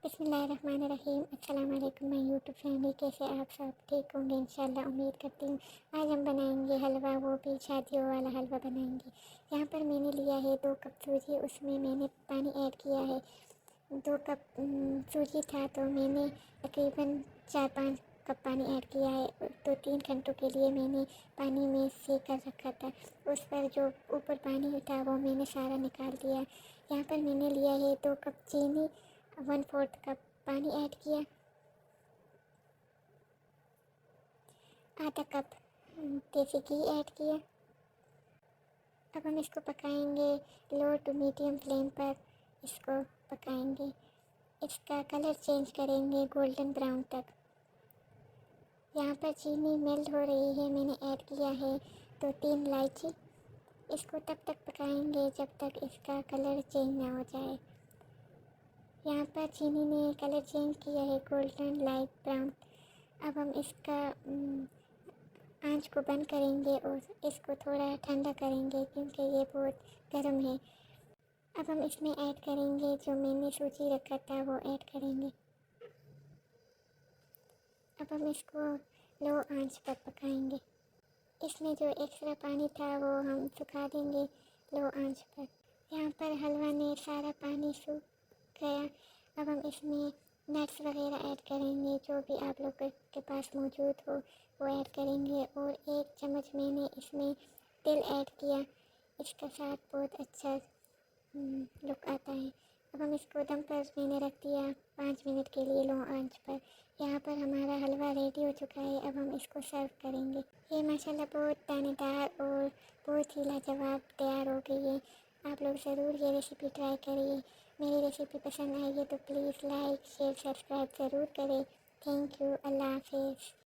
بسم اللہ الرحمن الرحیم۔ السلام علیکم میں یوٹیوب فیملی، کیسے آپ سب ٹھیک ہوں گے؟ انشاءاللہ امید کرتی ہوں۔ آج ہم بنائیں گے حلوہ، وہ بھی شادیوں والا حلوہ بنائیں گے۔ یہاں پر میں نے لیا ہے 2 کپ سوجی، اس میں میں نے پانی ایڈ کیا ہے 2 کپ سوجی تھا تو میں نے تقریباً 4-5 کپ پانی ایڈ کیا ہے۔ تو 3 گھنٹوں کے لیے میں نے پانی میں سیک کر رکھا تھا، اس پر جو اوپر پانی تھا وہ میں نے سارا نکال دیا۔ یہاں پر میں نے لیا ہے 2 کپ چینی، 1/4 کپ پانی ایڈ کیا، آدھا کپ دیسی گھی ایڈ کیا۔ اب ہم اس کو پکائیں گے لو ٹو میڈیم فلیم پر، اس کو پکائیں گے، اس کا کلر چینج کریں گے گولڈن براؤن تک۔ یہاں پر چینی میلٹ ہو رہی ہے، میں نے ایڈ کیا ہے 2-3 الائچی۔ اس کو تب تک پکائیں گے جب تک اس کا کلر چینج نہ ہو جائے۔ یہاں پر چینی نے کلر چینج کیا ہے گولڈن لائٹ براؤن۔ اب ہم اس کا آنچ کو بند کریں گے اور اس کو تھوڑا ٹھنڈا کریں گے کیونکہ یہ بہت گرم ہے۔ اب ہم اس میں ایڈ کریں گے جو میں نے سوجی رکھا تھا، وہ ایڈ کریں گے۔ اب ہم اس کو لو آنچ پر پکائیں گے۔ اس میں جو ایکسٹرا پانی تھا وہ ہم سکھا دیں گے لو آنچ پر۔ یہاں پر حلوہ نے سارا پانی سوکھ گیا۔ اب ہم اس میں نٹس وغیرہ ایڈ کریں گے، جو بھی آپ لوگ کے پاس موجود ہو وہ ایڈ کریں گے، اور 1 چمچ میں نے اس میں تل ایڈ کیا، اس کا ساتھ بہت اچھا لک آتا ہے۔ اب ہم اس کو دم پر میں نے رکھ دیا 5 منٹ کے لیے لو آنچ پر۔ یہاں پر ہمارا حلوہ ریڈی ہو چکا ہے، اب ہم اس کو سرو کریں گے۔ یہ ماشاءاللہ بہت دانے دار اور بہت ہی لاجواب تیار ہو گئی ہے۔ آپ لوگ ضرور یہ ریسیپی ٹرائی کریے۔ میری ریسیپی پسند آئی ہے تو پلیز لائک، شیئر، سبسکرائب ضرور کریں۔ تھینک یو، اللہ حافظ۔